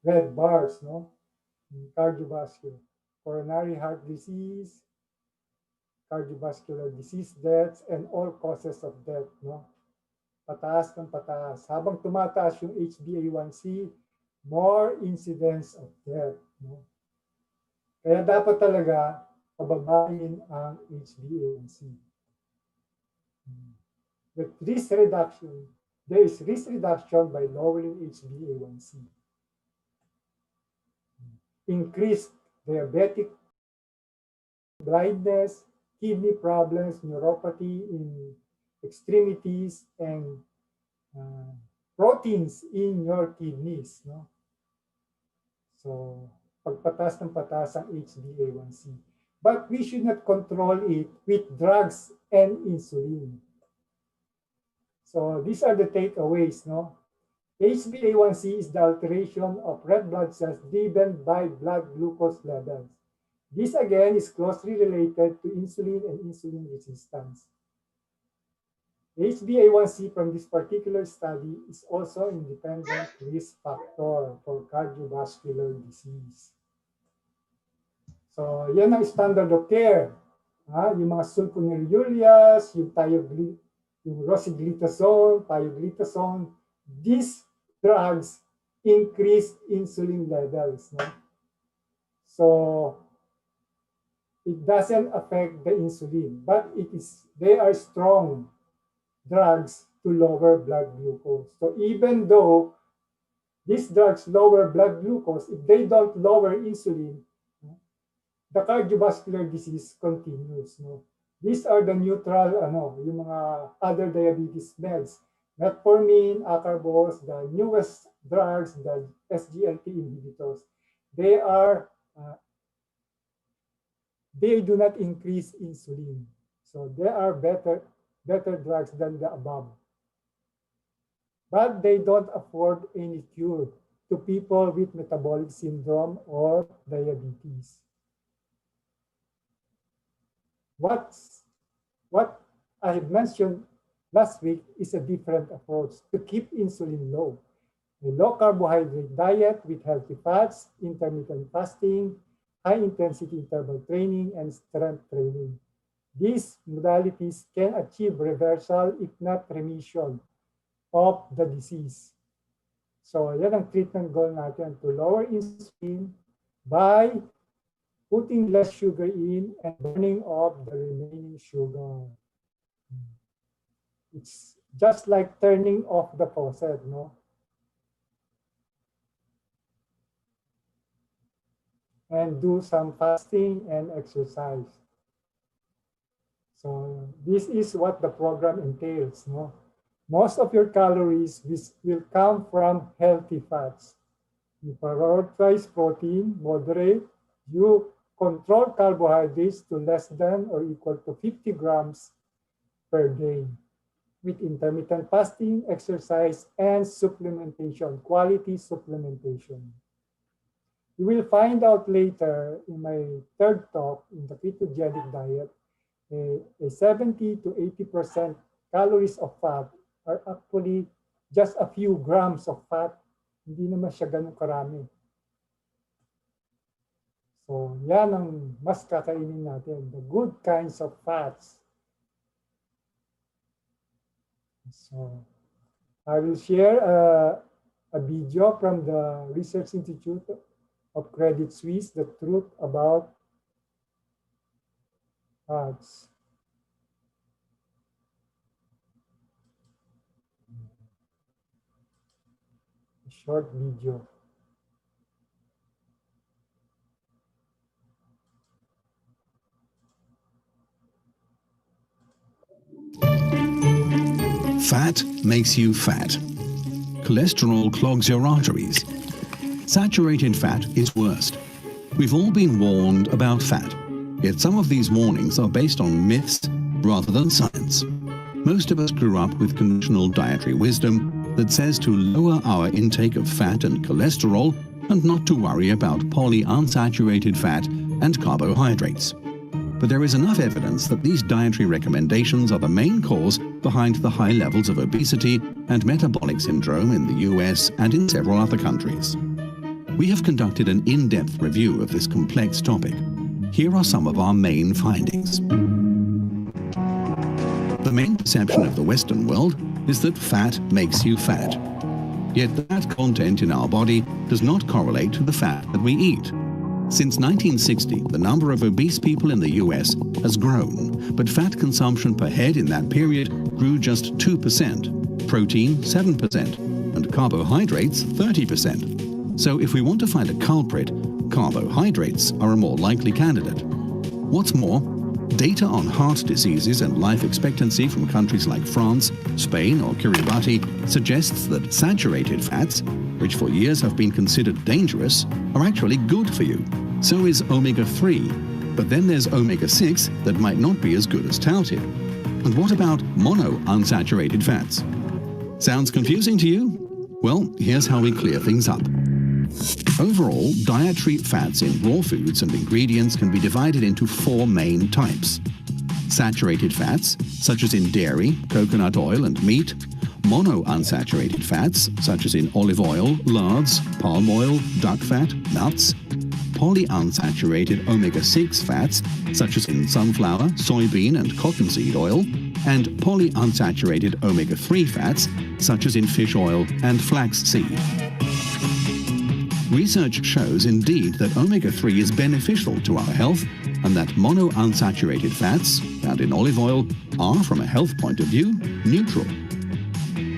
red bars, no? Cardiovascular, coronary heart disease, cardiovascular disease deaths, and all causes of death, no? Pataas ng pataas. Habang tumataas yung HbA1c, more incidence of death, no? Kaya dapat talaga pababain ang HbA1c. With risk reduction, there is risk reduction by lowering HbA1c. Increased diabetic, blindness, kidney problems, neuropathy in extremities, and proteins in your kidneys, no? So, pagpatas ng patas ang HbA1c. But we should not control it with drugs and insulin. So, these are the takeaways, no? HbA1c is the alteration of red blood cells driven by blood glucose levels. This again is closely related to insulin and insulin resistance. HbA1c from this particular study is also an independent risk factor for cardiovascular disease. So, yan ang standard of care. Yung mga sulfonylureas, yung rosiglitazone, pioglitazone, these drugs increase insulin levels. No? So, it doesn't affect the insulin, but they are strong drugs to lower blood glucose. So even though these drugs lower blood glucose, if they don't lower insulin, the cardiovascular disease continues. No? These are the neutral, yung mga other diabetes meds. Metformin, acarbose, the newest drugs, the SGLT inhibitors, they do not increase insulin. So they are better drugs than the above. But they don't afford any cure to people with metabolic syndrome or diabetes. What I mentioned last week is a different approach to keep insulin low. A low carbohydrate diet with healthy fats, intermittent fasting, high intensity interval training, and strength training. These modalities can achieve reversal, if not remission, of the disease. So, yan ang treatment goal natin, to lower insulin by putting less sugar in and burning off the remaining sugar. It's just like turning off the faucet, no? And do some fasting and exercise. So this is what the program entails. No? Most of your calories will come from healthy fats. You prioritize protein, moderate. You control carbohydrates to less than or equal to 50 grams per day with intermittent fasting, exercise, and supplementation, quality supplementation. You will find out later in my third talk in the ketogenic diet, a 70 to 80% calories of fat are actually just a few grams of fat. Hindi naman siya ganun karami. So, yan ang mas kakainin natin, the good kinds of fats. So, I will share a video from the Research Institute of Credit Suisse, the truth about fats. A short video. Fat makes you fat. Cholesterol clogs your arteries. Saturated fat is worst. We've all been warned about fat, yet some of these warnings are based on myths rather than science. Most of us grew up with conventional dietary wisdom that says to lower our intake of fat and cholesterol and not to worry about polyunsaturated fat and carbohydrates. But there is enough evidence that these dietary recommendations are the main cause behind the high levels of obesity and metabolic syndrome in the US and in several other countries. We have conducted an in-depth review of this complex topic. Here are some of our main findings. The main perception of the Western world is that fat makes you fat. Yet that content in our body does not correlate to the fat that we eat. Since 1960, the number of obese people in the US has grown, but fat consumption per head in that period grew just 2%, protein 7%, and carbohydrates 30%. So if we want to find a culprit, carbohydrates are a more likely candidate. What's more, data on heart diseases and life expectancy from countries like France, Spain or Kiribati suggests that saturated fats, which for years have been considered dangerous, are actually good for you. So is omega-3. But then there's omega-6 that might not be as good as touted. And what about monounsaturated fats? Sounds confusing to you? Well, here's how we clear things up. Overall, dietary fats in raw foods and ingredients can be divided into 4 main types. Saturated fats, such as in dairy, coconut oil and meat. Monounsaturated fats, such as in olive oil, lards, palm oil, duck fat, nuts. Polyunsaturated omega-6 fats, such as in sunflower, soybean and cottonseed oil. And polyunsaturated omega-3 fats, such as in fish oil and flaxseed. Research shows indeed that omega-3 is beneficial to our health and that monounsaturated fats, found in olive oil, are, from a health point of view, neutral.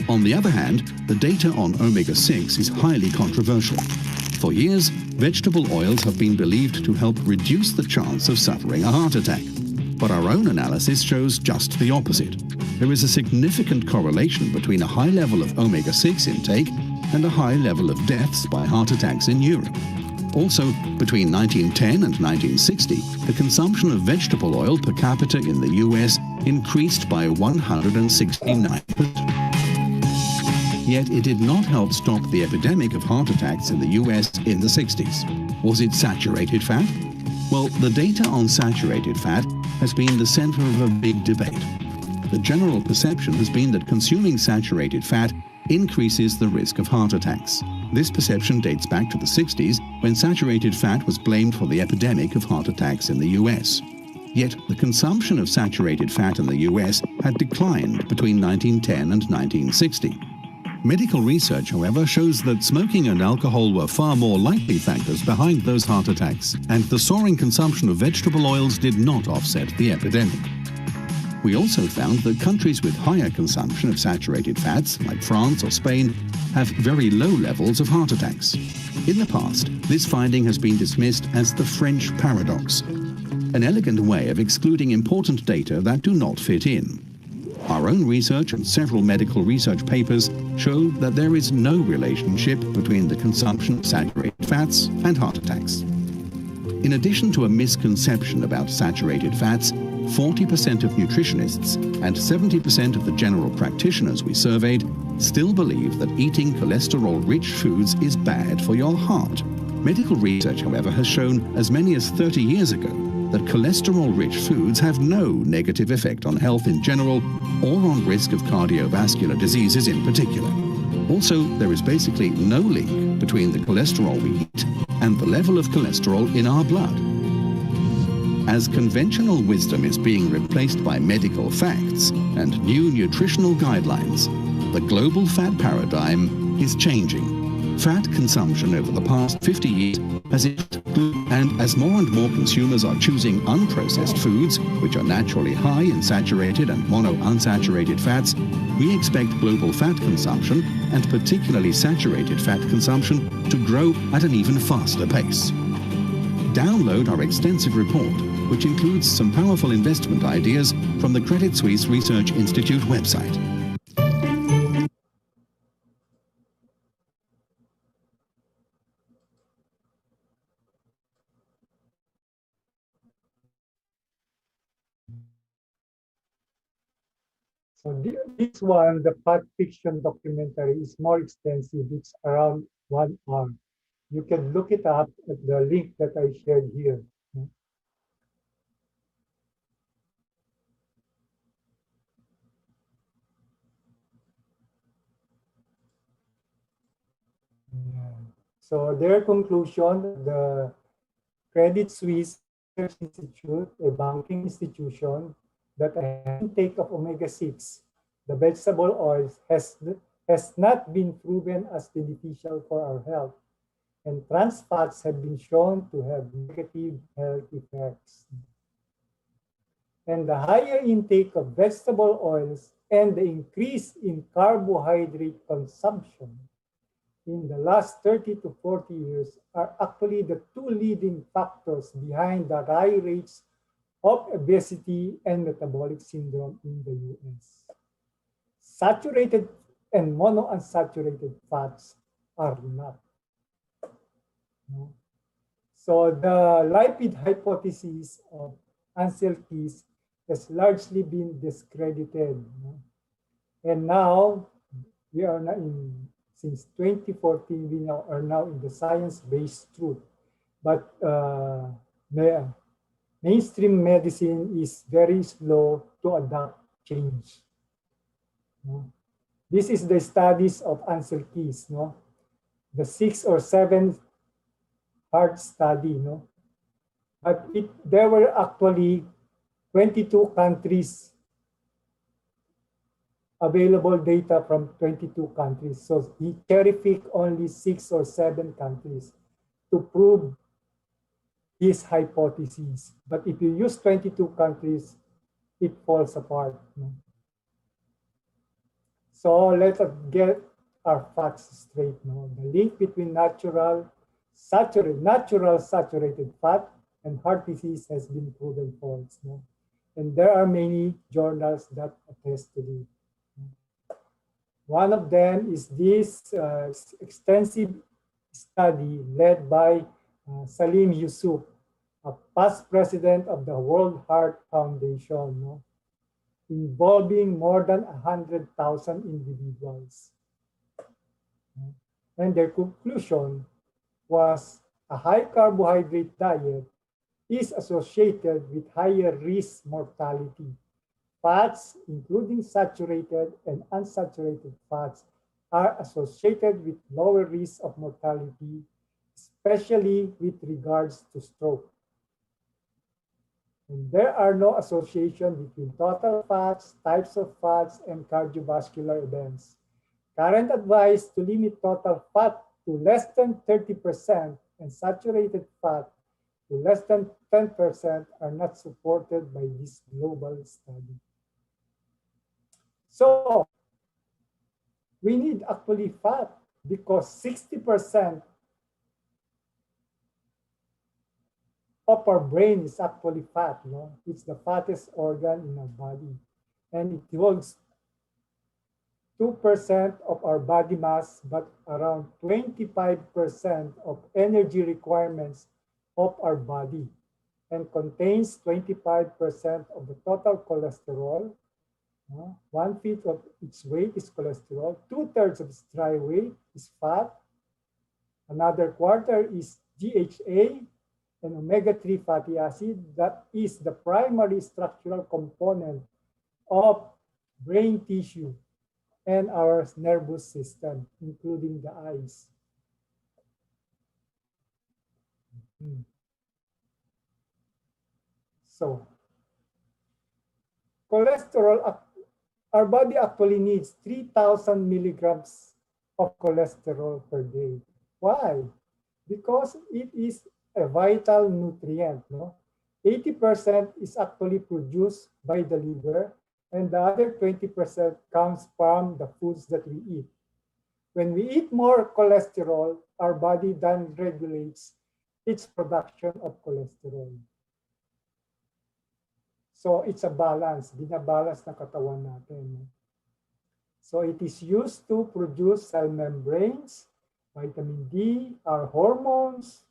On the other hand, the data on omega-6 is highly controversial. For years, vegetable oils have been believed to help reduce the chance of suffering a heart attack. But our own analysis shows just the opposite. There is a significant correlation between a high level of omega-6 intake and a high level of deaths by heart attacks in Europe. Also, between 1910 and 1960, the consumption of vegetable oil per capita in the US increased by 169%. Yet it did not help stop the epidemic of heart attacks in the US in the 60s. Was it saturated fat? Well, the data on saturated fat has been the center of a big debate. The general perception has been that consuming saturated fat increases the risk of heart attacks. This perception dates back to the 60s, when saturated fat was blamed for the epidemic of heart attacks in the US. Yet the consumption of saturated fat in the US had declined between 1910 and 1960. Medical research, however, shows that smoking and alcohol were far more likely factors behind those heart attacks, and the soaring consumption of vegetable oils did not offset the epidemic. We also found that countries with higher consumption of saturated fats, like France or Spain, have very low levels of heart attacks. In the past, this finding has been dismissed as the French paradox, an elegant way of excluding important data that do not fit in. Our own research and several medical research papers show that there is no relationship between the consumption of saturated fats and heart attacks. In addition to a misconception about saturated fats, 40% of nutritionists and 70% of the general practitioners we surveyed still believe that eating cholesterol-rich foods is bad for your heart. Medical research, however, has shown as many as 30 years ago that cholesterol-rich foods have no negative effect on health in general or on risk of cardiovascular diseases in particular. Also, there is basically no link between the cholesterol we eat and the level of cholesterol in our blood. As conventional wisdom is being replaced by medical facts and new nutritional guidelines, the global fat paradigm is changing. Fat consumption over the past 50 years has increased, and as more and more consumers are choosing unprocessed foods, which are naturally high in saturated and monounsaturated fats, we expect global fat consumption, and particularly saturated fat consumption, to grow at an even faster pace. Download our extensive report, which includes some powerful investment ideas from the Credit Suisse Research Institute website. So this one, the Fat Fiction documentary, is more extensive. It's around 1 hour. You can look it up at the link that I shared here. Yeah. So their conclusion, the Credit Suisse Research Institute, a banking institution, that a high intake of omega-6, the vegetable oils, has not been proven as beneficial for our health, and trans fats have been shown to have negative health effects. And the higher intake of vegetable oils and the increase in carbohydrate consumption in the last 30 to 40 years are actually the two leading factors behind the high rates of obesity and metabolic syndrome in the US. Saturated and monounsaturated fats are not. No? So the lipid hypothesis of Ansel Keys has largely been discredited. No? And now we are not in, since 2014, we now are now in the science-based truth. But mainstream medicine is very slow to adapt change. No? This is the studies of Ansel Keys, no? The 6 or 7 heart study, no? But there were actually 22 countries, available data from 22 countries. So he cherry-picked only 6 or 7 countries to prove his hypothesis. But if you use 22 countries, it falls apart. No? So let us get our facts straight. No? The link between natural saturated fat and heart disease has been proven false. No? And there are many journals that attest to it. One of them is this extensive study led by Salim Yusuf, a past president of the World Heart Foundation, no? Involving more than 100,000 individuals. And their conclusion was a high carbohydrate diet is associated with higher risk mortality. Fats, including saturated and unsaturated fats, are associated with lower risk of mortality, especially with regards to stroke. And there are no association between total fats, types of fats, and cardiovascular events. Current advice to limit total fat to less than 30% and saturated fat to less than 10% are not supported by this global study. So we need actually fat because 60% of our brain is actually fat. No? It's the fattest organ in our body. And it holds 2% of our body mass, but around 25% of energy requirements of our body, and contains 25% of the total cholesterol. 1/5 of its weight is cholesterol. 2/3 of its dry weight is fat. Another quarter is DHA and omega-3 fatty acid. That is the primary structural component of brain tissue and our nervous system, including the eyes. So, cholesterol, our body actually needs 3,000 milligrams of cholesterol per day. Why? Because it is a vital nutrient. No? 80% is actually produced by the liver, and the other 20% comes from the foods that we eat. When we eat more cholesterol, our body then regulates its production of cholesterol. So it's a balance, binabalance na katawan natin. So it is used to produce cell membranes, vitamin D, our hormones,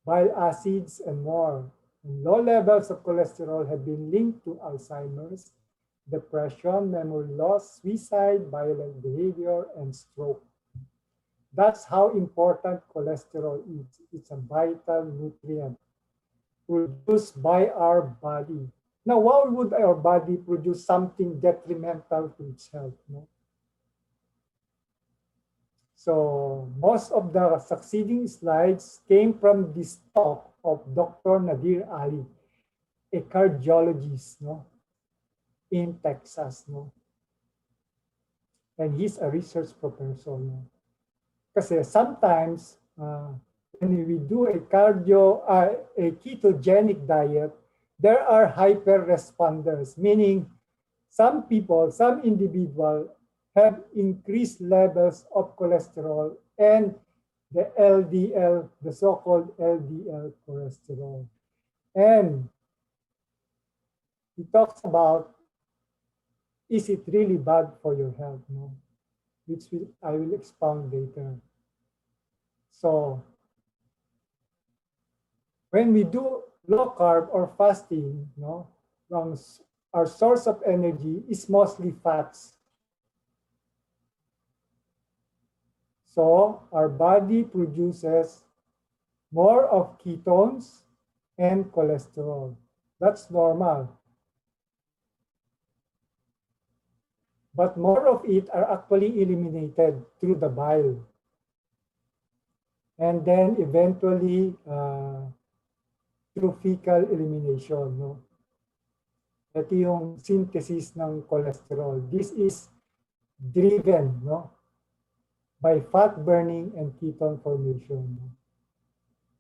bile acids, and more. And low levels of cholesterol have been linked to Alzheimer's, depression, memory loss, suicide, violent behavior, and stroke. That's how important cholesterol is. It's a vital nutrient produced by our body. Now, why would our body produce something detrimental to its health? No? So most of the succeeding slides came from this talk of Dr. Nadir Ali, a cardiologist, no, in Texas, no, and he's a research professor, no. Kasi sometimes when we do a ketogenic diet, there are hyper responders, meaning some people, some individuals have increased levels of cholesterol and the LDL, the so-called LDL cholesterol. And he talks about, is it really bad for your health? No? Which I will expound later. So when we do low carb or fasting, no, our source of energy is mostly fats. So our body produces more of ketones and cholesterol. That's normal. But more of it are actually eliminated through the bile. And then eventually through fecal elimination. No? Ito yung synthesis ng cholesterol. This is driven, no, by fat burning and ketone formation.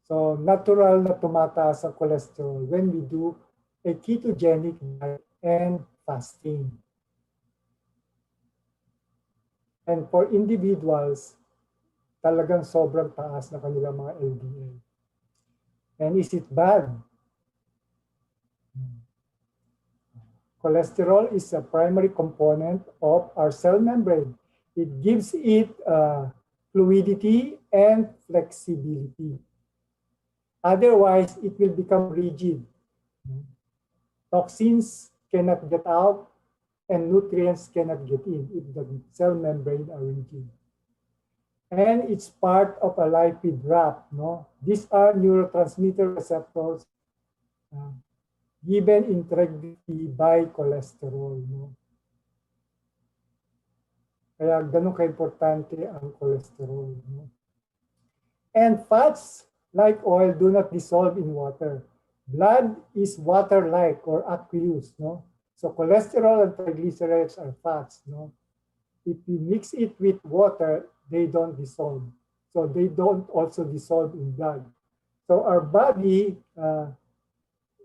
So natural na tumataas ang cholesterol when we do a ketogenic diet and fasting. And for individuals, talagang sobrang taas na kanilang mga LDL. And is it bad? Cholesterol is a primary component of our cell membrane. It gives it fluidity and flexibility. Otherwise, it will become rigid. Toxins cannot get out and nutrients cannot get in if the cell membrane are rigid. And it's part of a lipid wrap. No? These are neurotransmitter receptors given integrity by cholesterol. No? Kaya ganun ka-importante ang cholesterol. No? And fats, like oil, do not dissolve in water. Blood is water-like or aqueous. No? So cholesterol and triglycerides are fats. No? If you mix it with water, they don't dissolve. So they don't also dissolve in blood. So our body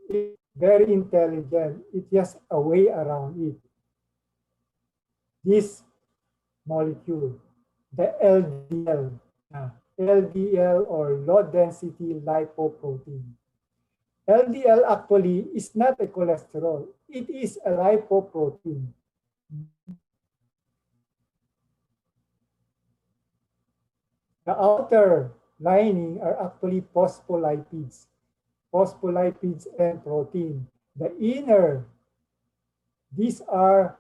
is very intelligent. It has a way around it. This molecule, the LDL or low density lipoprotein. LDL actually is not a cholesterol. It is a lipoprotein. The outer lining are actually phospholipids and protein. The inner, these are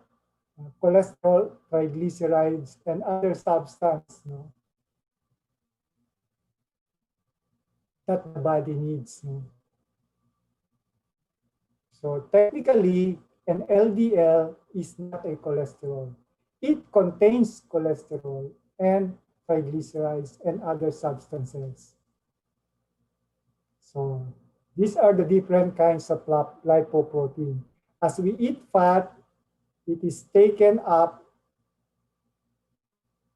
cholesterol, triglycerides, and other substances, no, that the body needs. No? So technically, an LDL is not a cholesterol. It contains cholesterol and triglycerides and other substances. So these are the different kinds of lipoprotein. As we eat fat, it is taken up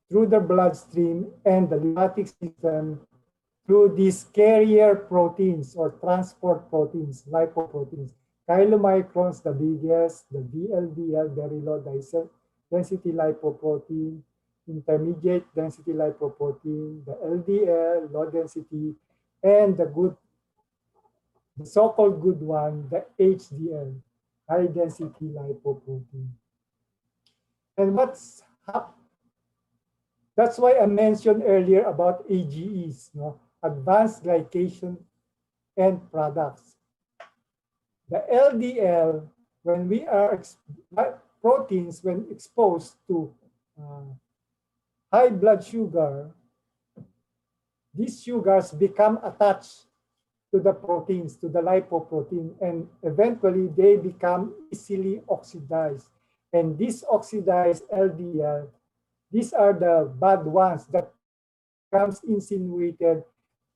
through the bloodstream and the lymphatic system through these carrier proteins or transport proteins, lipoproteins. Chylomicrons, the biggest, the VLDL, very low density lipoprotein, intermediate density lipoprotein, the LDL, low density, and the so-called good one, the HDL, high density lipoprotein. And that's why I mentioned earlier about AGEs, no? Advanced glycation end products. The LDL, when we are proteins, when exposed to high blood sugar, these sugars become attached to the proteins, to the lipoprotein, and eventually they become easily oxidized. And this oxidized LDL, these are the bad ones that becomes insinuated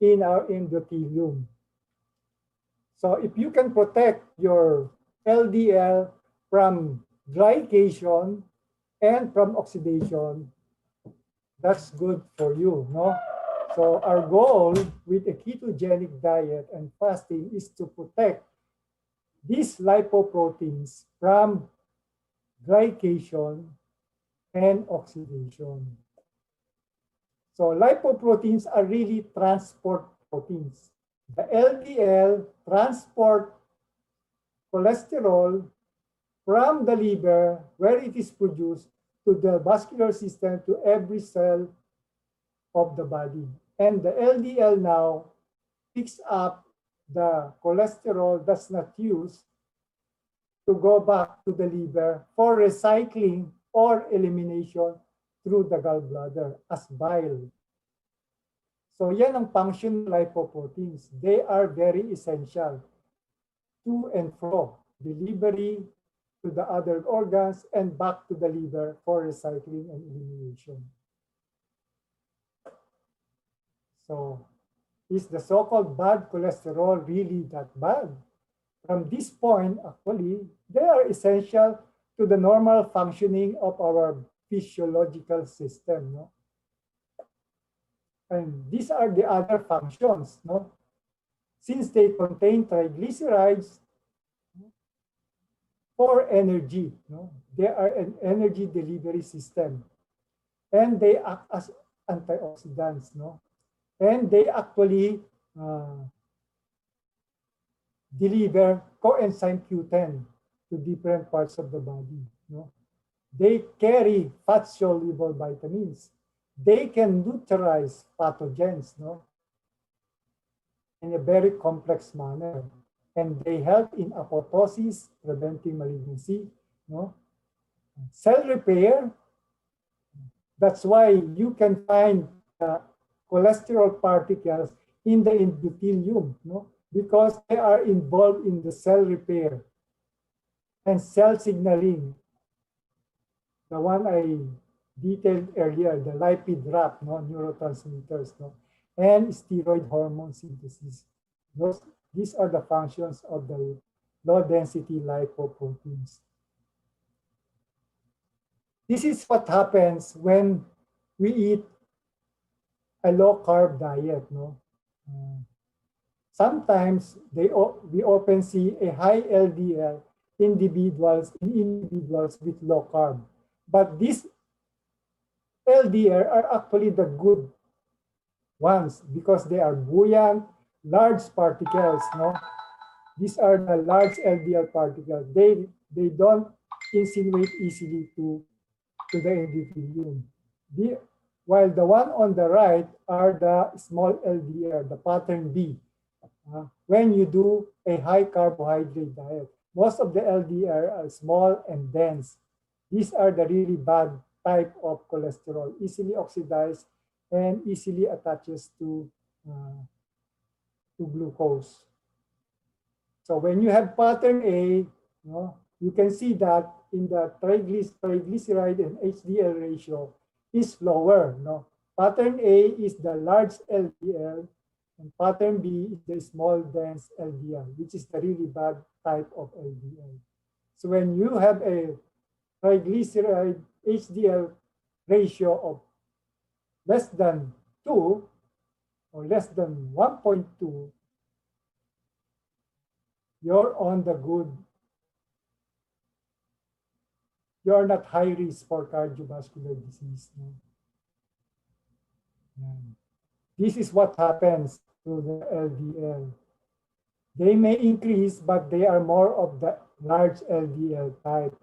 in our endothelium. So if you can protect your LDL from glycation and from oxidation, that's good for you, no? So our goal with a ketogenic diet and fasting is to protect these lipoproteins from glycation and oxidation. So lipoproteins are really transport proteins. The LDL transport cholesterol from the liver, where it is produced, to the vascular system, to every cell of the body. And the LDL now picks up the cholesterol that's not used to go back to the liver for recycling or elimination through the gallbladder as bile. So yan ang function ng lipoproteins. They are very essential to and fro, delivery to the other organs and back to the liver for recycling and elimination. So is the so-called bad cholesterol really that bad? From this point, actually, they are essential to the normal functioning of our physiological system. No? And these are the other functions. No? Since they contain triglycerides for energy, no? They are an energy delivery system. And they act as antioxidants. No? And they actually deliver coenzyme Q10 to different parts of the body. No? They carry fat-soluble vitamins. They can neutralize pathogens, no? In a very complex manner. And they help in apoptosis, preventing malignancy, no? Cell repair. That's why you can find cholesterol particles in the endothelium, no? Because they are involved in the cell repair and cell signaling. The one I detailed earlier, the lipid wrap, no, neurotransmitters, no, and steroid hormone synthesis. These are the functions of the low-density lipoproteins. This is what happens when we eat a low-carb diet, no. Sometimes we often see a high LDL in individuals with low carb. But these LDL are actually the good ones because they are buoyant, large particles. No? These are the large LDL particles. They don't insinuate easily to the endothelium. While the one on the right are the small LDL, the pattern B. When you do a high carbohydrate diet, most of the LDL are small and dense. These are the really bad type of cholesterol, easily oxidized and easily attaches to glucose. So when you have pattern A, you can see that in the triglyceride and HDL ratio is lower. No? Pattern A is the large LDL, and pattern B is the small dense LDL, which is the really bad type of LDL. So when you have a triglyceride HDL ratio of less than 2 or less than 1.2, you're on the good. You're not high risk for cardiovascular disease. No? This is what happens to the LDL. They may increase, but they are more of the large LDL type.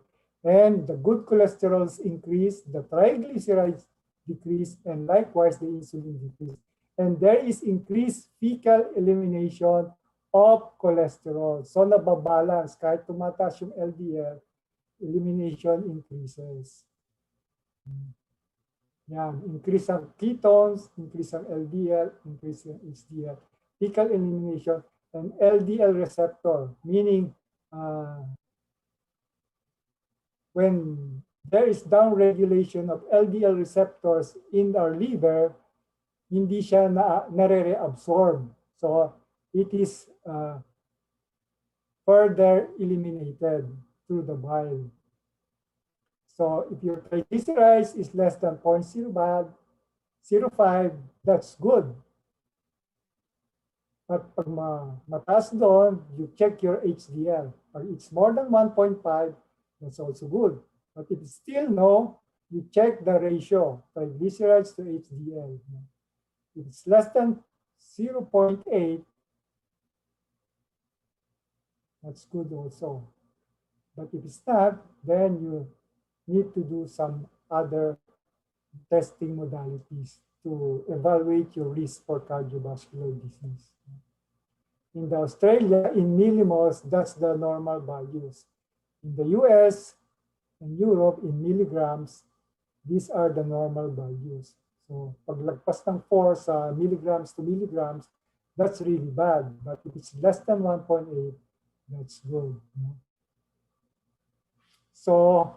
And the good cholesterols increase, the triglycerides decrease, and likewise the insulin decrease. And there is increased fecal elimination of cholesterol. So nababalance, kahit tumataas yung LDL, elimination increases. Yan, increase ang ketones, increase ang LDL, increase ang HDL. Fecal elimination and LDL receptor, meaning when there is downregulation of LDL receptors in our liver, hindi siya nare-reabsorb. So it is further eliminated through the bile. So if your triglycerides is less than 0.05, that's good. At pag mataas doon, you check your HDL. Pag it's more than 1.5, that's also good. But if it's still no, you check the ratio, triglycerides to HDL. If it's less than 0.8, that's good also. But if it's not, then you need to do some other testing modalities to evaluate your risk for cardiovascular disease. In the Australia, in millimoles, that's the normal values. In the US and Europe, in milligrams, these are the normal values. So paglagpas ng 4 sa milligrams to milligrams, that's really bad. But if it's less than 1.8, that's good. So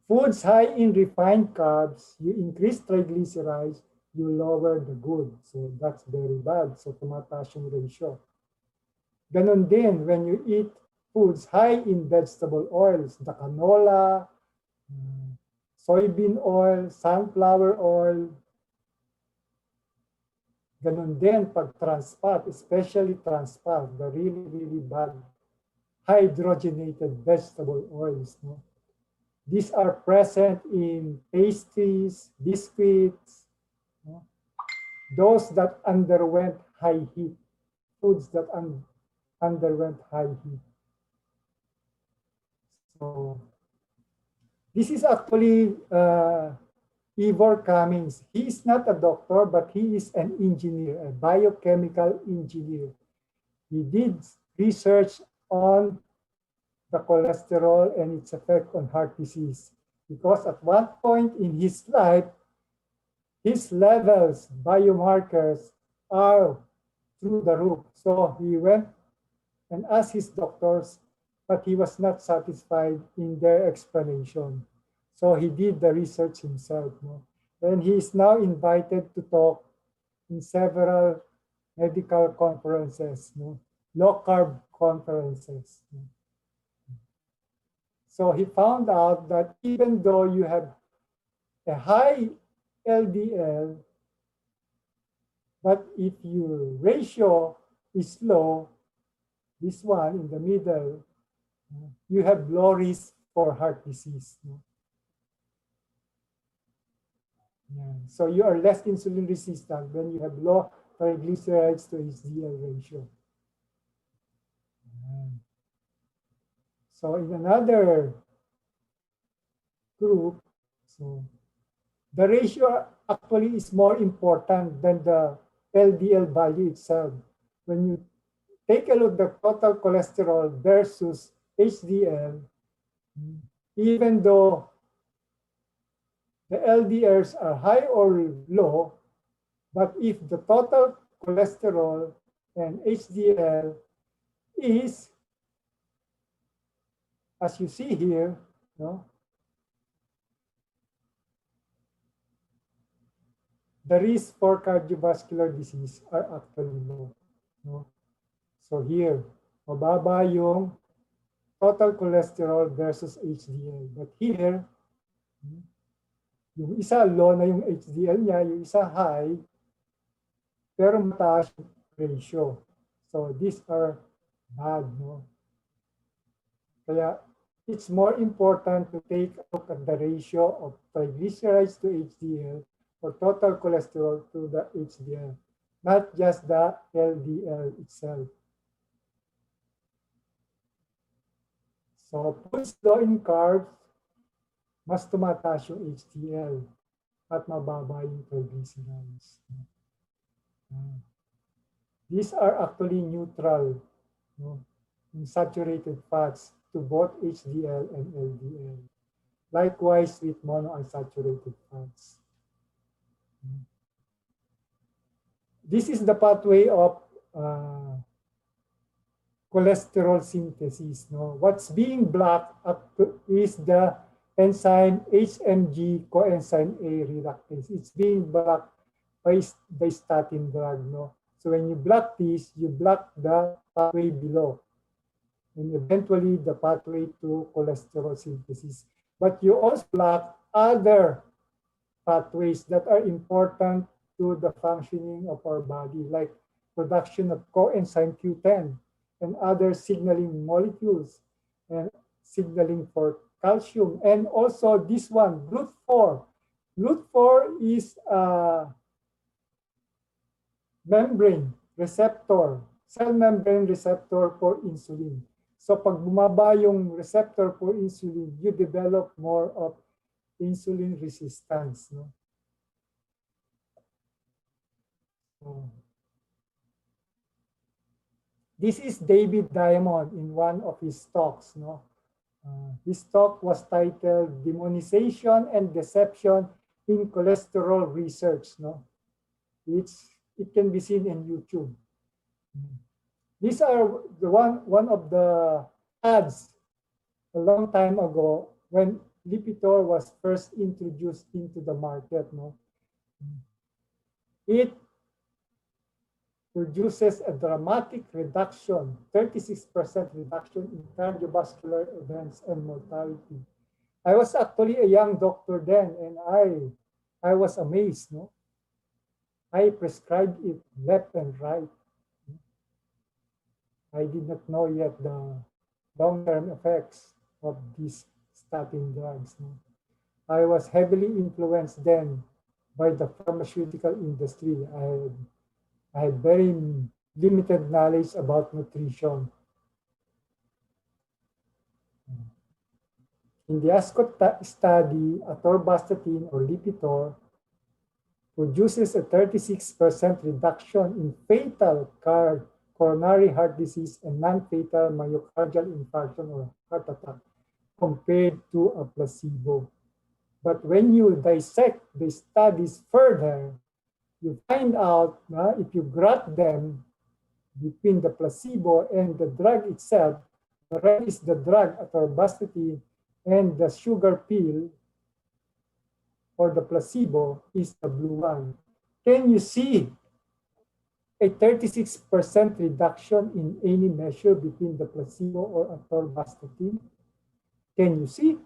foods high in refined carbs, you increase triglycerides, you lower the good. So that's very bad. So tumataas yung ratio. Ganon din, when you eat foods high in vegetable oils, the canola, soybean oil, sunflower oil. Ganon din pag trans fat, especially trans fat, the really, really bad hydrogenated vegetable oils. No? These are present in pastries, biscuits, no? Those that underwent high heat, foods that underwent high heat. So this is actually Ivor Cummings. He is not a doctor, but he is an engineer, a biochemical engineer. He did research on the cholesterol and its effect on heart disease. Because at one point in his life, his levels, biomarkers, are through the roof. So he went and asked his doctors, but he was not satisfied in their explanation. So he did the research himself. No? And he is now invited to talk in several medical conferences, no? Low carb conferences. No? So he found out that even though you have a high LDL, but if your ratio is low, this one in the middle, you have low risk for heart disease. No? Yeah. So you are less insulin resistant when you have low triglycerides to HDL ratio. So in another group, so the ratio actually is more important than the LDL value itself. When you take a look at the total cholesterol versus HDL, even though the LDLs are high or low, but if the total cholesterol and HDL is, as you see here, no, the risk for cardiovascular disease are actually low. No? So here, mababa yung total cholesterol versus HDL. But here, yung isa low na yung HDL niya, yung isa high, pero mataas yung ratio. So these are bad, no? Kaya it's more important to take a look at the ratio of triglycerides to HDL or total cholesterol to the HDL, not just the LDL itself. So foods low in carbs, mas tumataas yung HDL at mababa yung triglycerides. These are actually neutral, no, in saturated fats to both HDL and LDL. Likewise with monounsaturated fats. This is the pathway of cholesterol synthesis. No? What's being blocked is the enzyme HMG coenzyme A reductase. It's being blocked by the statin drug. No? So when you block this, you block the pathway below, and eventually the pathway to cholesterol synthesis. But you also block other pathways that are important to the functioning of our body, like production of coenzyme Q10 and other signaling molecules and signaling for calcium. And also this one, GLUT4. GLUT4 is a membrane receptor, cell membrane receptor for insulin. So pag bumaba yung receptor for insulin, you develop more of insulin resistance. No? This is David Diamond in one of his talks. No? His talk was titled Demonization and Deception in Cholesterol Research. No? It can be seen in YouTube. These are the one of the ads a long time ago when Lipitor was first introduced into the market. No? It produces a dramatic reduction, 36% reduction in cardiovascular events and mortality. I was actually a young doctor then, and I was amazed. No? I prescribed it left and right. I did not know yet the long-term effects of these statin drugs. No? I was heavily influenced then by the pharmaceutical industry. I had very limited knowledge about nutrition. In the ASCOT study, atorvastatin or Lipitor produces a 36% reduction in fatal coronary heart disease and non-fatal myocardial infarction or heart attack compared to a placebo. But when you dissect the studies further, you find out if you graph them between the placebo and the drug itself, the red is the drug atorvastatin and the sugar pill or the placebo is the blue one. Can you see a 36% reduction in any measure between the placebo or atorvastatin? Can you see?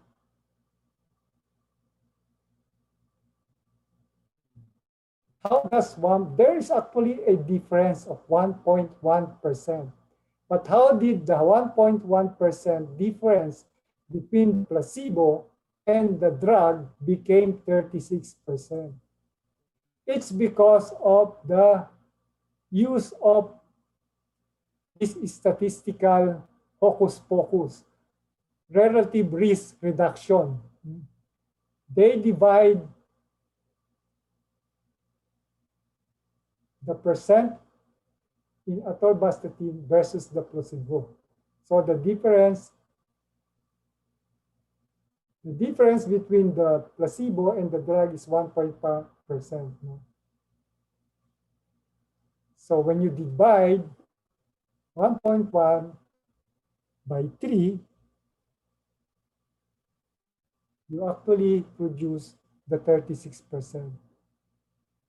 How does one, there is actually a difference of 1.1%. But how did the 1.1% difference between placebo and the drug became 36%? It's because of the use of this statistical hocus pocus, relative risk reduction. They divide the percent in atorvastatin versus the placebo. So the difference between the placebo and the drug is 1.5%. No? So when you divide 1.1 by 3, you actually produce the 36%.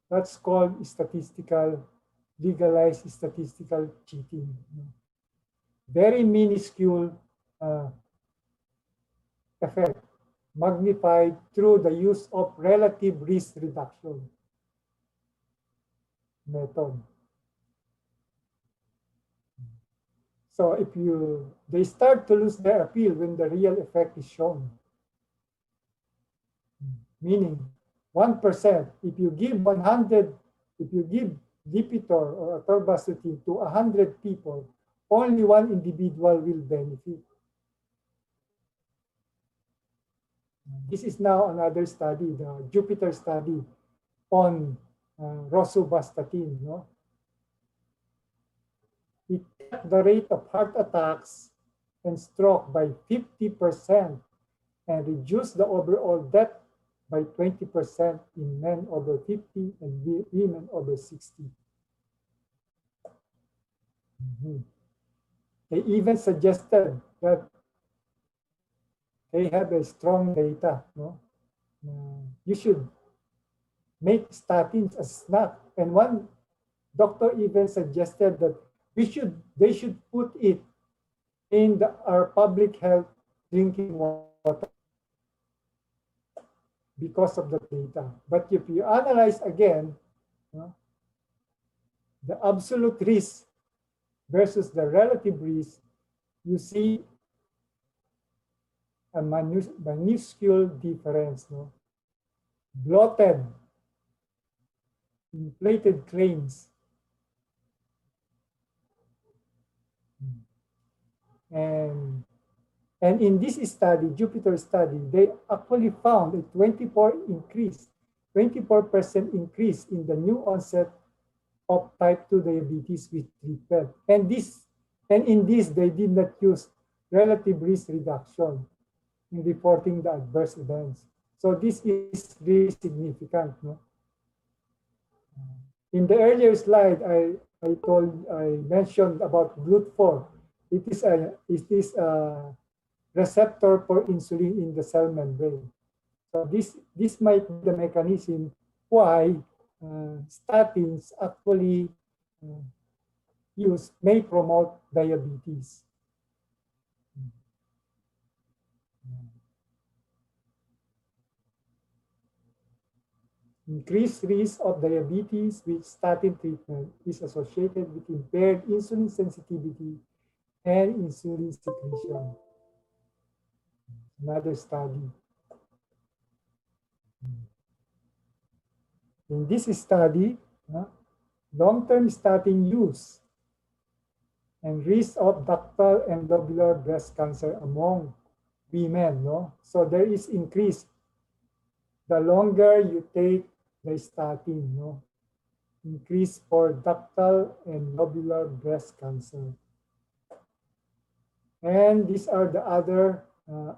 That's called legalized statistical cheating. Very minuscule effect, magnified through the use of relative risk reduction method. So they start to lose their appeal when the real effect is shown. Meaning 1%, if you give Lipitor or atorvastatin to 100 people, only one individual will benefit. This is now another study, the Jupiter study on rosuvastatin. No? It cut the rate of heart attacks and stroke by 50% and reduced the overall death by 20% in men over 50 and women over 60. They even suggested that they have a strong data. No? You should make statins a snack. And one doctor even suggested that they should put it in our public health drinking water because of the data. But if you analyze again, the absolute risk versus the relative risk, you see a minuscule difference. No? Bloated, inflated claims. And in this study, Jupiter study, they actually found a 24% increase in the new onset of type 2 diabetes with treatment. And in this, they did not use relative risk reduction in reporting the adverse events. So this is really significant. No? In the earlier slide, I mentioned about GLUT4. It is a receptor for insulin in the cell membrane. So this might be the mechanism why statins actually may promote diabetes. Increased risk of diabetes with statin treatment is associated with impaired insulin sensitivity and insulin secretion. Another study. In this study, long-term statin use and risk of ductal and lobular breast cancer among women. No? So there is increase the longer you take the statin. No? Increase for ductal and lobular breast cancer. And these are the other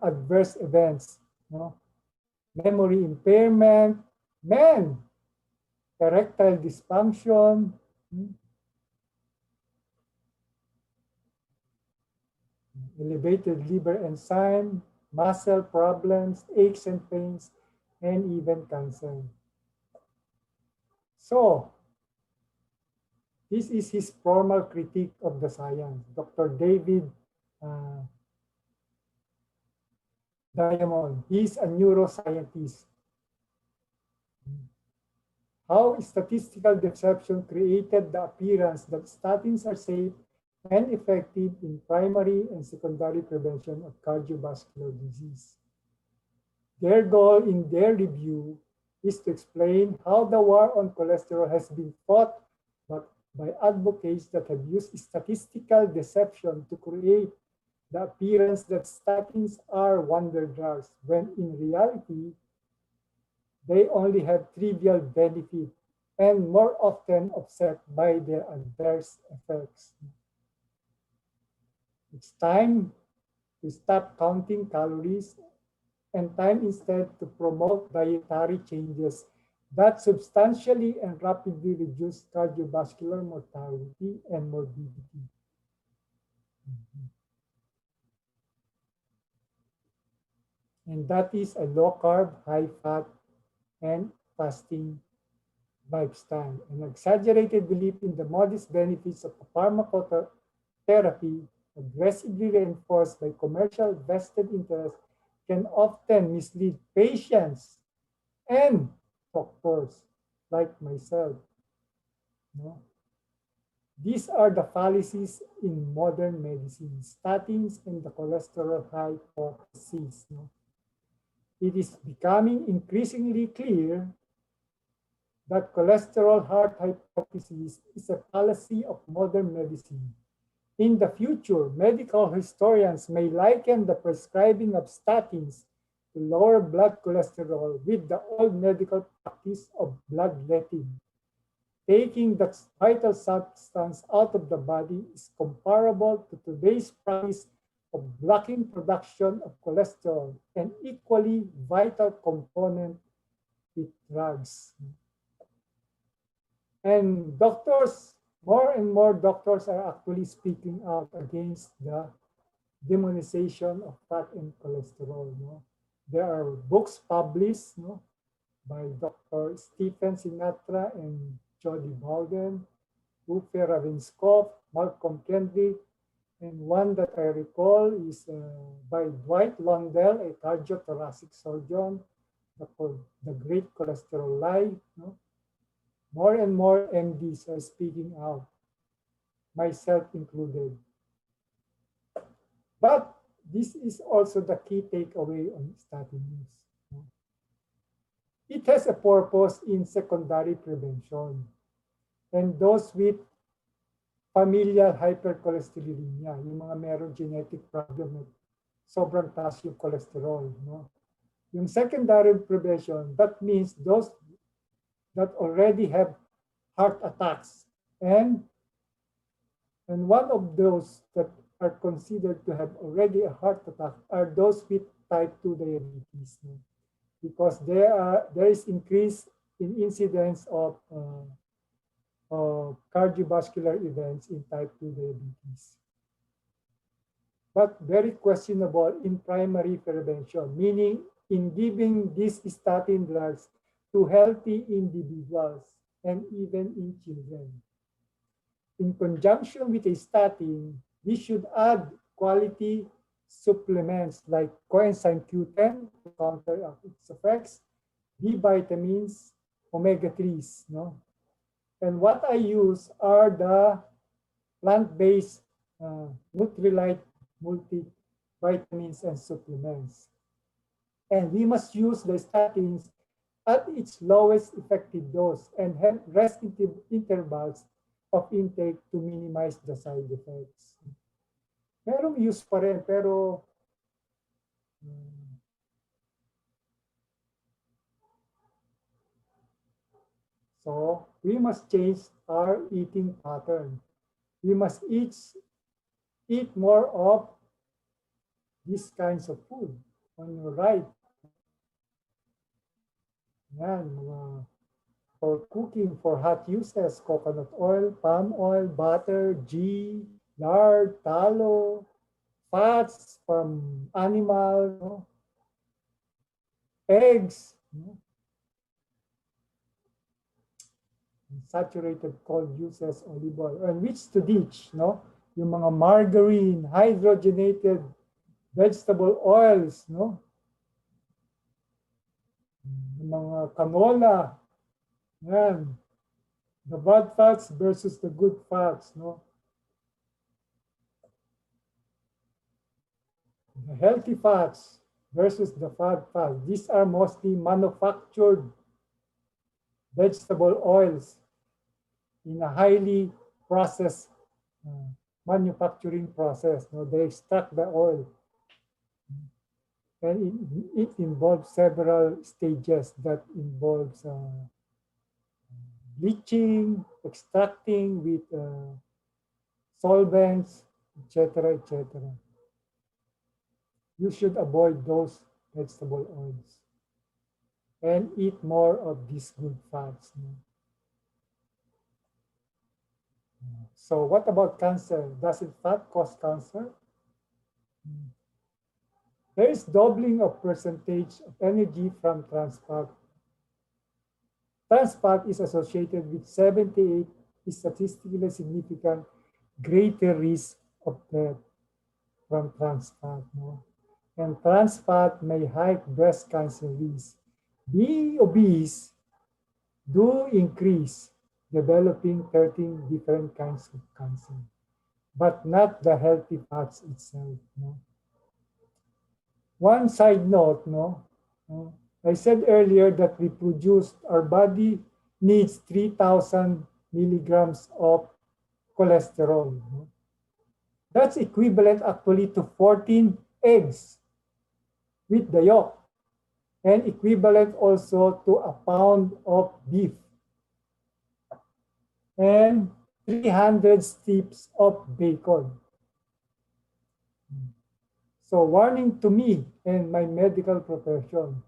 adverse events. No? Memory impairment, erectile dysfunction, elevated liver enzyme, muscle problems, aches and pains, and even cancer. So, this is his formal critique of the science. Dr. David Diamond, he's a neuroscientist. How statistical deception created the appearance that statins are safe and effective in primary and secondary prevention of cardiovascular disease. Their goal in their review is to explain how the war on cholesterol has been fought by advocates that have used statistical deception to create the appearance that statins are wonder drugs, when in reality, they only have trivial benefit and more often offset by their adverse effects. It's time to stop counting calories and time instead to promote dietary changes that substantially and rapidly reduce cardiovascular mortality and morbidity. And that is a low-carb, high-fat, and fasting lifestyle. An exaggerated belief in the modest benefits of pharmacotherapy, aggressively reinforced by commercial vested interests, can often mislead patients and doctors like myself. No? These are the fallacies in modern medicine, statins and the cholesterol hypothesis. No? It is becoming increasingly clear that cholesterol heart hypothesis is a fallacy of modern medicine. In the future, medical historians may liken the prescribing of statins to lower blood cholesterol with the old medical practice of bloodletting. Taking that vital substance out of the body is comparable to today's practice of blocking production of cholesterol, an equally vital component with drugs. And more and more doctors are actually speaking out against the demonization of fat and cholesterol. No? There are books published. No? by Dr. Stephen Sinatra and Jody Bowden, Uffe Ravenskopf, Malcolm Kendrick, and one that I recall is by Dwight Lundell, a cardiothoracic surgeon, the Great Cholesterol Lie. No? More and more MDs are speaking out, myself included. But this is also the key takeaway on statin use. No? It has a purpose in secondary prevention. And those with familial hypercholesterolemia, yung mga meron genetic problem, sobrang taas yung cholesterol. No? Yung secondary prevention, that means those that already have heart attacks. And one of those that are considered to have already a heart attack are those with type 2 diabetes. No? Because there is increase in incidence of cardiovascular events in type 2 diabetes. But very questionable in primary prevention, meaning in giving these statin drugs to healthy individuals and even in children. In conjunction with a statin, we should add quality supplements like coenzyme Q10 to counter its effects, B vitamins, omega-3s. No? And what I use are the plant-based Nutrilite multivitamins and supplements. And we must use the statins at its lowest effective dose and have rest intervals of intake to minimize the side effects. Merong use pa rin, pero so we must change our eating pattern. We must eat more of these kinds of food on your right. Yan, for cooking, for hot uses, coconut oil, palm oil, butter, ghee, lard, tallow, fats from animal, no? Eggs, no? Saturated cold uses, olive oil, and which to ditch, no? Yung mga margarine, hydrogenated vegetable oils, no? Yung mga canola, yan. The bad fats versus the good fats, no? The healthy fats versus the bad fats. These are mostly manufactured vegetable oils in a highly processed manufacturing process. No? They extract the oil. And it involves several stages that involves bleaching, extracting with solvents, etc., etc. You should avoid those vegetable oils and eat more of these good fats. So what about cancer? Does fat cause cancer? There is doubling of percentage of energy from trans fat. Trans fat is associated with 78 statistically significant greater risk of death from trans fat. No? And trans fat may hike breast cancer risk. Being obese do increase developing 13 different kinds of cancer, but not the healthy fats itself. No? One side note, no? I said earlier that our body needs 3,000 milligrams of cholesterol. No? That's equivalent actually to 14 eggs with the yolk, and equivalent also to a pound of beef and 300 strips of bacon. So warning to me and my medical profession.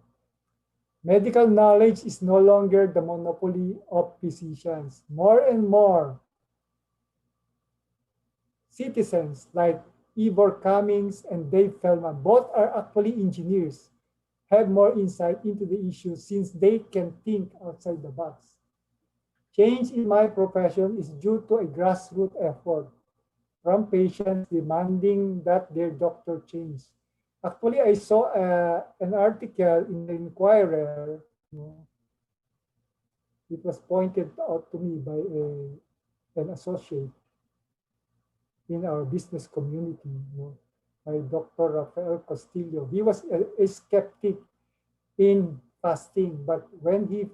Medical knowledge is no longer the monopoly of physicians. More and more citizens like Ivor Cummings and Dave Feldman, both are actually engineers, have more insight into the issue since they can think outside the box. Change in my profession is due to a grassroots effort from patients demanding that their doctor change. Actually, I saw an article in the Inquirer. It was pointed out to me by an associate in our business community, by Dr. Rafael Castillo. He was a skeptic in fasting, but when he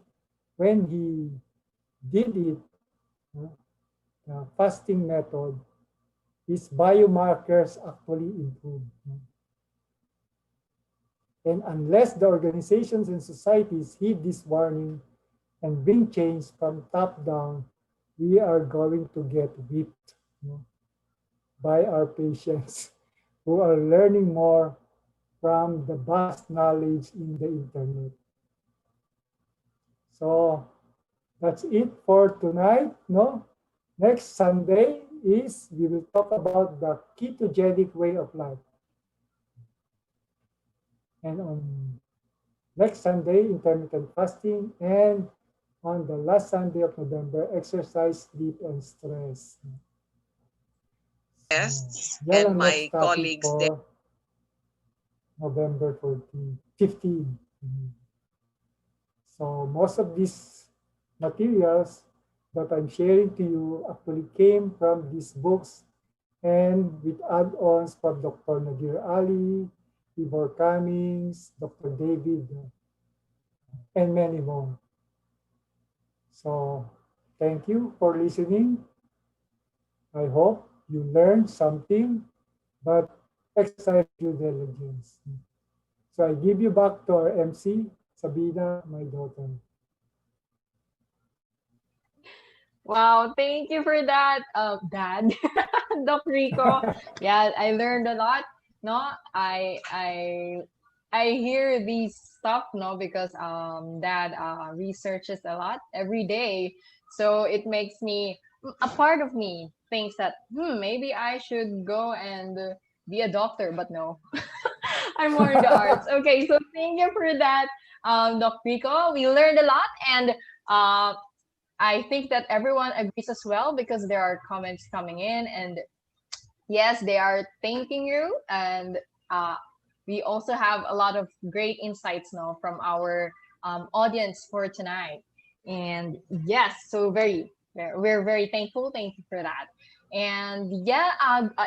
did it, the fasting method, his biomarkers actually improved. And unless the organizations and societies heed this warning and bring change from top down, we are going to get whipped by our patients who are learning more from the vast knowledge in the internet. So that's it for tonight. Next Sunday we will talk about the ketogenic way of life. And on next Sunday, intermittent fasting, and on the last Sunday of November, exercise, sleep, and stress. Yes, Yan and ang my next topic colleagues there. for November 15. So most of these materials that I'm sharing to you actually came from these books and with add-ons from Dr. Nadir Ali, Ivor Cummings, Dr. David, and many more. So thank you for listening. I hope you learned something, but exercise due diligence. So I give you back to our MC, Sabina, my daughter. Wow, thank you for that, Dad, Doc Rico. Yeah, I learned a lot. I hear these stuff, because Dad researches a lot every day, so it makes me, a part of me thinks that maybe I should go and be a doctor, but no, I'm more in the arts. Okay, so thank you for that, Doc Rico. We learned a lot, and I think that everyone agrees as well, because there are comments coming in, and yes, they are thanking you. And we also have a lot of great insights now from our audience for tonight. And yes, so we're very thankful. Thank you for that. And yeah,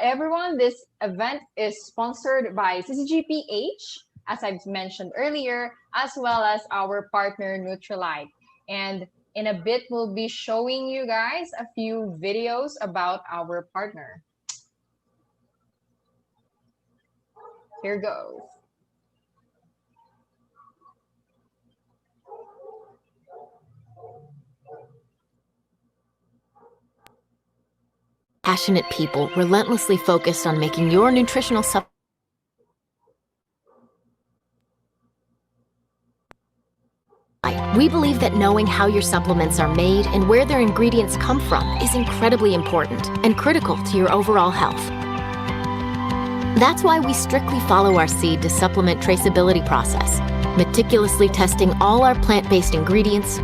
everyone, this event is sponsored by Syzygy PH, as I've mentioned earlier, as well as our partner Nutrilite. And in a bit, we'll be showing you guys a few videos about our partner. Here goes. Passionate people relentlessly focused on making your nutritional supplement. We believe that knowing how your supplements are made and where their ingredients come from is incredibly important and critical to your overall health. That's why we strictly follow our seed to supplement traceability process, meticulously testing all our plant-based ingredients,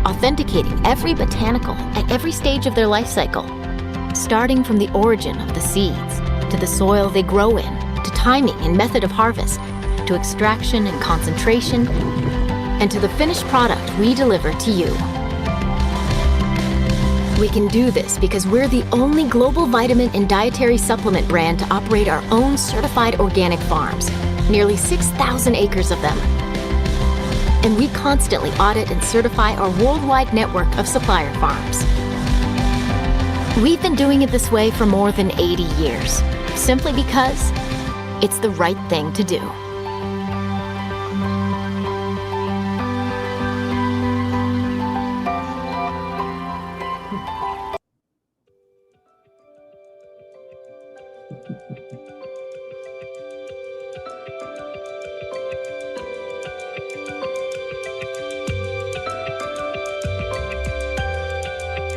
authenticating every botanical at every stage of their life cycle, starting from the origin of the seeds, to the soil they grow in, to timing and method of harvest, to extraction and concentration, and to the finished product we deliver to you. We can do this because we're the only global vitamin and dietary supplement brand to operate our own certified organic farms, nearly 6,000 acres of them. And we constantly audit and certify our worldwide network of supplier farms. We've been doing it this way for more than 80 years, simply because it's the right thing to do.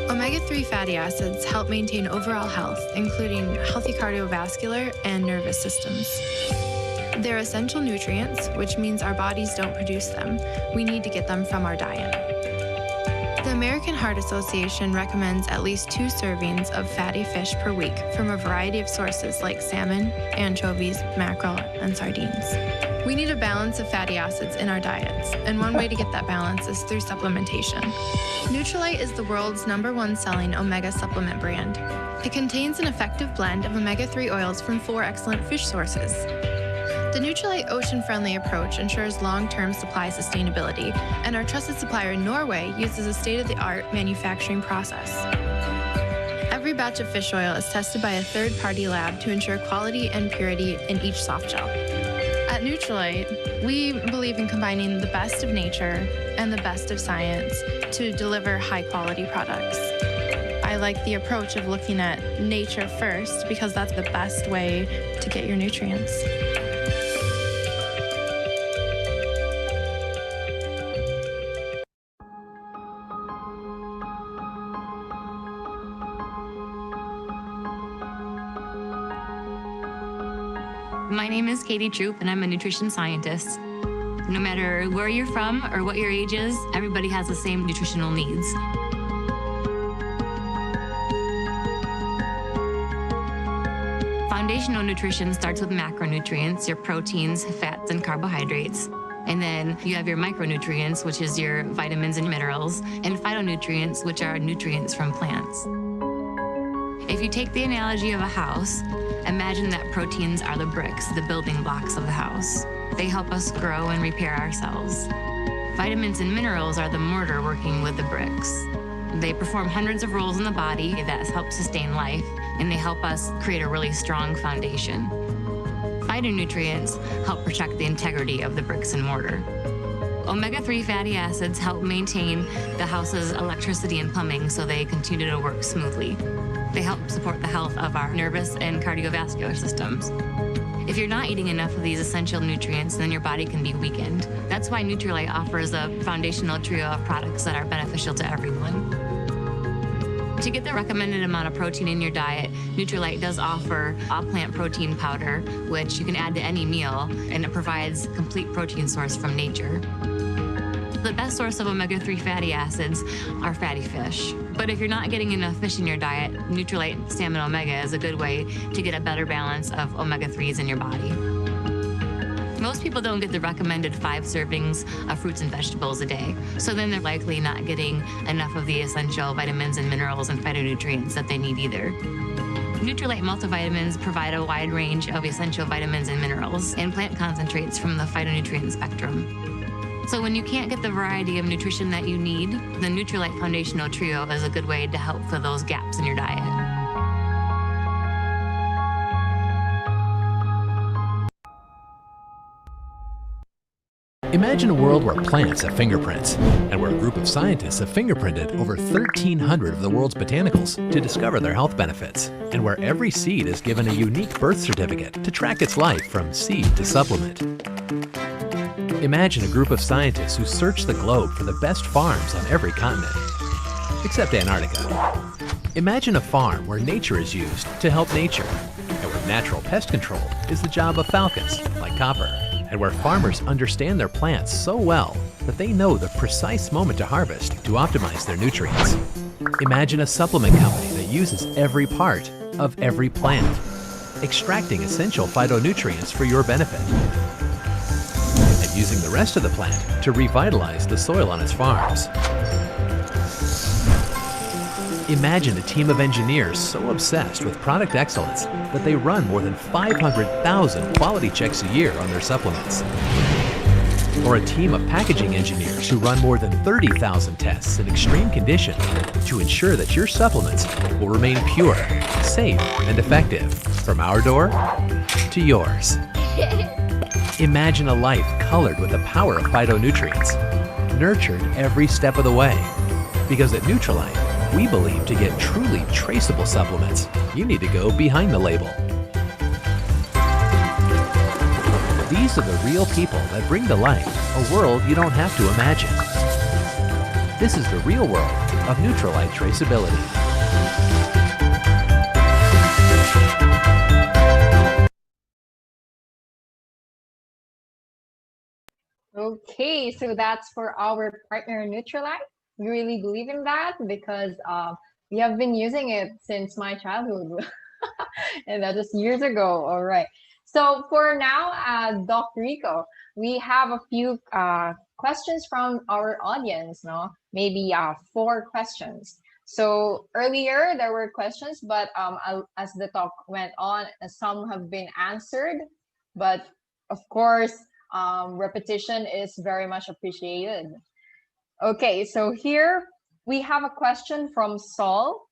Omega-3 fatty acids help maintain overall health, including healthy cardiovascular and nervous systems. They're essential nutrients, which means our bodies don't produce them. We need to get them from our diet. The American Heart Association recommends at least 2 servings of fatty fish per week from a variety of sources like salmon, anchovies, mackerel, and sardines. We need a balance of fatty acids in our diets, and one way to get that balance is through supplementation. Nutrilite is the world's #1 selling omega supplement brand. It contains an effective blend of omega-3 oils from 4 excellent fish sources. The Nutrilite ocean-friendly approach ensures long-term supply sustainability, and our trusted supplier in Norway uses a state-of-the-art manufacturing process. Every batch of fish oil is tested by a third-party lab to ensure quality and purity in each soft gel. At Nutrilite, we believe in combining the best of nature and the best of science to deliver high-quality products. I like the approach of looking at nature first because that's the best way to get your nutrients. My name is Katie Troop, and I'm a nutrition scientist. No matter where you're from or what your age is, everybody has the same nutritional needs. Foundational nutrition starts with macronutrients, your proteins, fats, and carbohydrates. And then you have your micronutrients, which is your vitamins and minerals, and phytonutrients, which are nutrients from plants. If you take the analogy of a house, imagine that proteins are the bricks, the building blocks of the house. They help us grow and repair ourselves. Vitamins and minerals are the mortar working with the bricks. They perform hundreds of roles in the body that help sustain life, and they help us create a really strong foundation. Phytonutrients help protect the integrity of the bricks and mortar. Omega-3 fatty acids help maintain the house's electricity and plumbing so they continue to work smoothly. They help support the health of our nervous and cardiovascular systems. If you're not eating enough of these essential nutrients, then your body can be weakened. That's why Nutrilite offers a foundational trio of products that are beneficial to everyone. To get the recommended amount of protein in your diet, Nutrilite does offer a plant protein powder, which you can add to any meal, and it provides a complete protein source from nature. The best source of omega-3 fatty acids are fatty fish. But if you're not getting enough fish in your diet, Nutrilite Salmon Omega is a good way to get a better balance of omega-3s in your body. Most people don't get the recommended 5 servings of fruits and vegetables a day, so then they're likely not getting enough of the essential vitamins and minerals and phytonutrients that they need either. Nutrilite multivitamins provide a wide range of essential vitamins and minerals and plant concentrates from the phytonutrient spectrum. So when you can't get the variety of nutrition that you need, the Nutrilite Foundational Trio is a good way to help fill those gaps in your diet. Imagine a world where plants have fingerprints, and where a group of scientists have fingerprinted over 1,300 of the world's botanicals to discover their health benefits, and where every seed is given a unique birth certificate to track its life from seed to supplement. Imagine a group of scientists who search the globe for the best farms on every continent, except Antarctica. Imagine a farm where nature is used to help nature, and where natural pest control is the job of falcons, like copper, and where farmers understand their plants so well that they know the precise moment to harvest to optimize their nutrients. Imagine a supplement company that uses every part of every plant, extracting essential phytonutrients for your benefit, and using the rest of the plant to revitalize the soil on its farms. Imagine a team of engineers so obsessed with product excellence that they run more than 500,000 quality checks a year on their supplements. Or a team of packaging engineers who run more than 30,000 tests in extreme conditions to ensure that your supplements will remain pure, safe, and effective from our door to yours. Imagine a life colored with the power of phytonutrients, nurtured every step of the way. Because at Nutrilite, we believe to get truly traceable supplements, you need to go behind the label. These are the real people that bring to life a world you don't have to imagine. This is the real world of Nutrilite traceability. Okay, so that's for our partner Nutrilite. We really believe in that because we have been using it since my childhood, and that is years ago. All right. So for now, Doc Rico, we have a few questions from our audience. No, maybe 4 questions. So earlier there were questions, but as the talk went on, some have been answered. But of course, repetition is very much appreciated. Okay, so here we have a question from Saul.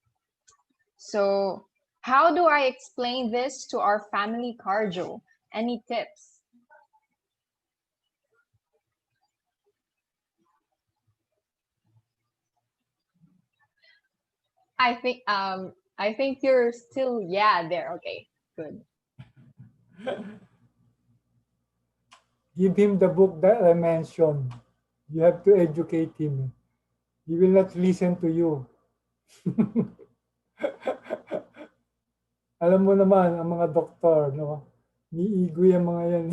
So, how do I explain this to our family cardio? Any tips? I think you're still there. Okay, good. Give him the book that I mentioned. You have to educate him. He will not listen to you. Alam mo naman, ang mga doktor, no? Ni ego yung mga yan.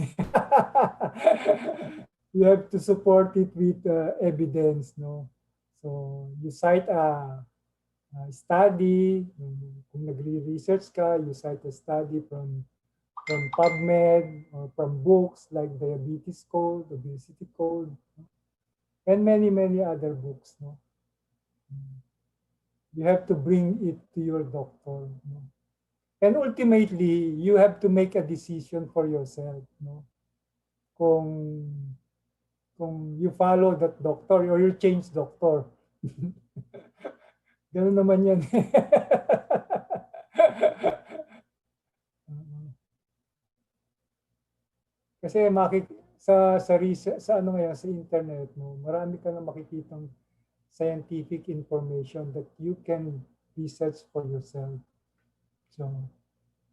You have to support it with evidence, no? So, you cite a study, kung nagre-research ka, you cite a study from PubMed or from books like Diabetes Code, Obesity Code, and many, many other books, no? You have to bring it to your doctor, no? And ultimately, you have to make a decision for yourself, no? Kung you follow that doctor or you change doctor. Ganun naman yan. Kasi sa ano ngayon, sa internet, no, marami ka na makikitang scientific information that you can research for yourself. So,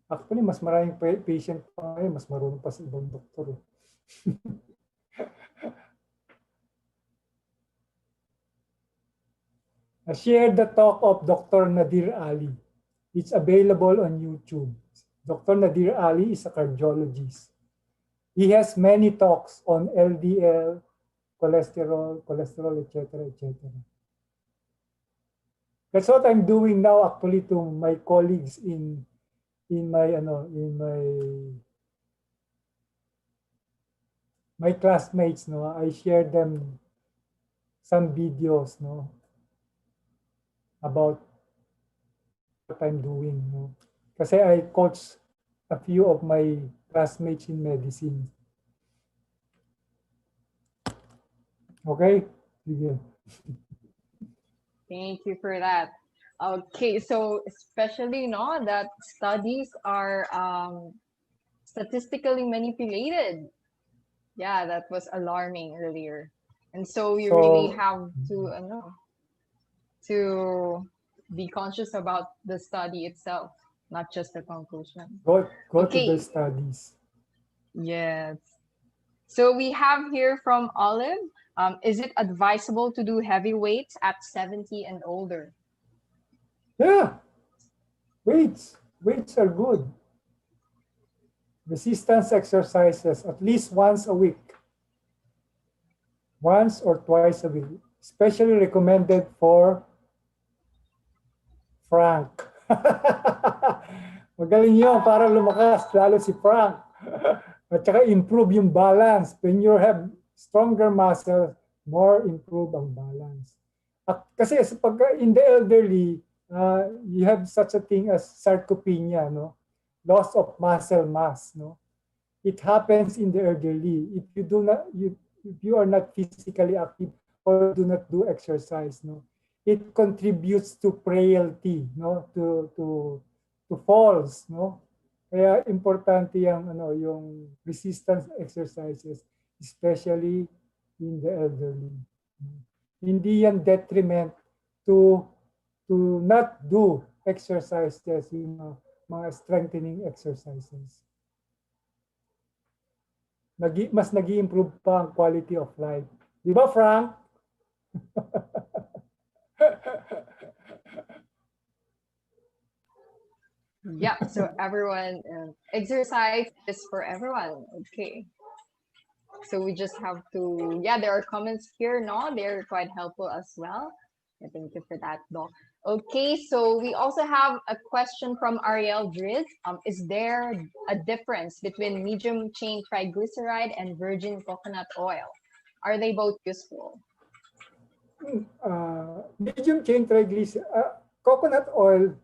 actually, mas maraming patient pa ngayon, mas marunong pa sa ibang doktor. I shared the talk of Dr. Nadir Ali. It's available on YouTube. Dr. Nadir Ali is a cardiologist. He has many talks on LDL, cholesterol, etc., etc. That's what I'm doing now actually to my colleagues in my classmates, no. I share them some videos, no, about what I'm doing, no. Kasi I coach a few of my classmates in medicine. Okay? Sige. Thank you for that. Okay, so especially that studies are statistically manipulated. Yeah, that was alarming earlier. And so we really have to be conscious about the study itself, not just the conclusion. Go to the studies. Yes. So we have here from Olive, is it advisable to do heavy weights at 70 and older? Yeah. Weights are good. Resistance exercises at least once a week. Once or twice a week. Especially recommended for Frank. Magaling yun para lumakas, lalo si Frank. At saka improve yung balance. When you have stronger muscle, more improve ang balance. At kasi in the elderly, you have such a thing as sarcopenia, no? Loss of muscle mass, no? It happens in the elderly. If you are not physically active or do not do exercise, no? It contributes to frailty, no? To falls, no? Kaya importante yung resistance exercises, especially in the elderly. Hindi yan detriment to not do exercises, mga strengthening exercises. Mas nag-i-improve pa ang quality of life. Di ba, Frank? Yeah, so everyone, exercise is for everyone. Okay. So we just have to, yeah, there are comments here, no? They're quite helpful as well. Thank you for that, though. Okay, so we also have a question from Ariel Driz. Is there a difference between medium chain triglyceride and virgin coconut oil? Are they both useful? Medium chain triglycerides, coconut oil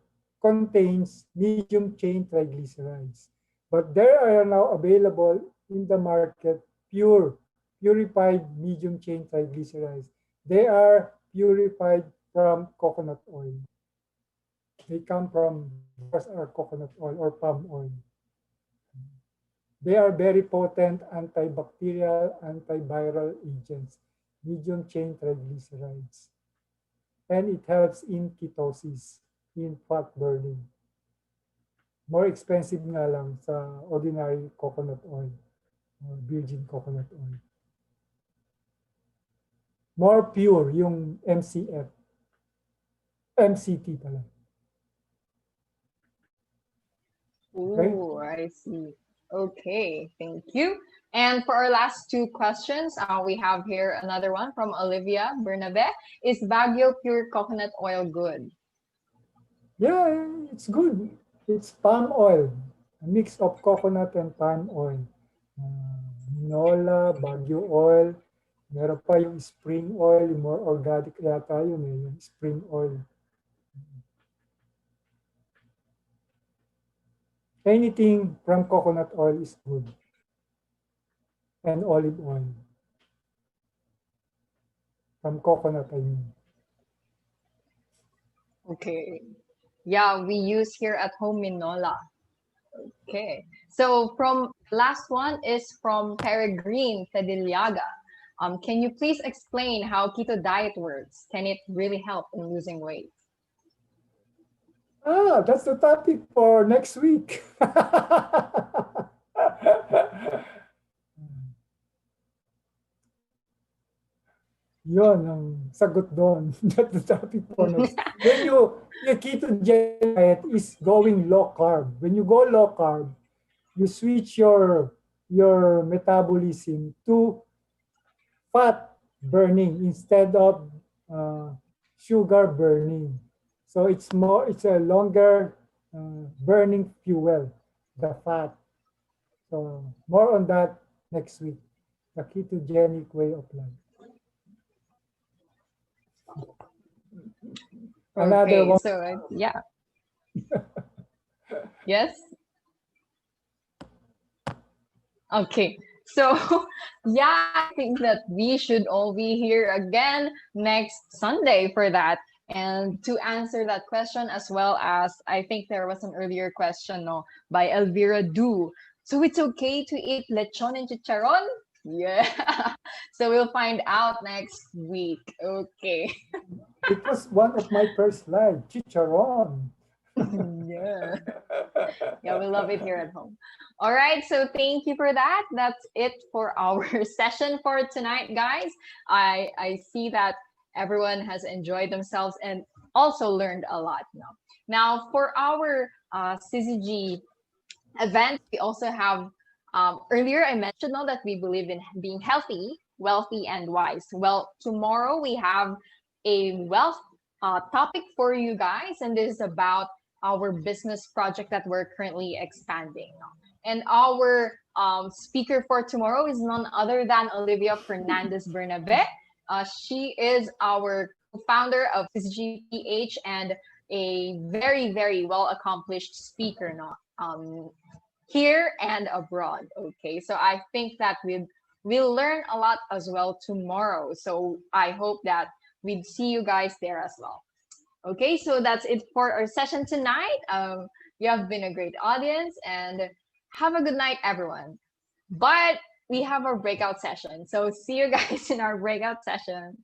contains medium chain triglycerides, but there are now available in the market purified medium chain triglycerides. They are purified from coconut oil. They come from the source are coconut oil or palm oil. They are very potent antibacterial, antiviral agents, medium chain triglycerides. And it helps in ketosis, in fat burning. More expensive nga lang sa ordinary coconut oil or virgin coconut oil. More pure yung MCF. MCT pala. Okay? Ooh, I see. Okay, thank you. And for our last two questions, we have here another one from Olivia Bernabe. Is Baguio pure coconut oil good? Yeah, it's good. It's palm oil, a mix of coconut and palm oil. Minola, Baguio oil, meron pa yung spring oil, yung more organic yata yun eh, yung spring oil. Anything from coconut oil is good. And olive oil. From coconut, I mean. Okay. Yeah, we use here at home Minola. Okay. So from last one is from Peregrine Tediliaga. Can you please explain how keto diet works? Can it really help in losing weight? That's the topic for next week. Yun ang sagot doon. That's the topic for next. When your ketogenic diet is going low carb. When you go low carb, you switch your metabolism to fat burning instead of sugar burning. So it's a longer burning fuel, the fat. So more on that next week, the ketogenic way of life. Another Okay, one. so yeah. Yes. Okay. So, yeah, I think that we should all be here again next Sunday for that. And to answer that question, as well as I think there was an earlier question by Elvira Du. So it's okay to eat lechon and chicharon? Yeah. So we'll find out next week. Okay. It was one of my first live, chicharon. Yeah. Yeah, we love it here at home. All right, so thank you for that. That's it for our session for tonight, guys. I see that everyone has enjoyed themselves and also learned a lot now. Now, for our Syzygy event, we also have earlier I mentioned that we believe in being healthy, wealthy, and wise. Well, tomorrow we have a wealth topic for you guys, and this is about our business project that we're currently expanding. And our speaker for tomorrow is none other than Olivia Fernandez Bernabe. She is our founder of Syzygy PH and a very, very well accomplished speaker here and abroad. Okay, so I think that we'll learn a lot as well tomorrow. So I hope that we'd see you guys there as well. Okay, so that's it for our session tonight. You have been a great audience and have a good night, everyone. But we have our breakout session. So see you guys in our breakout session.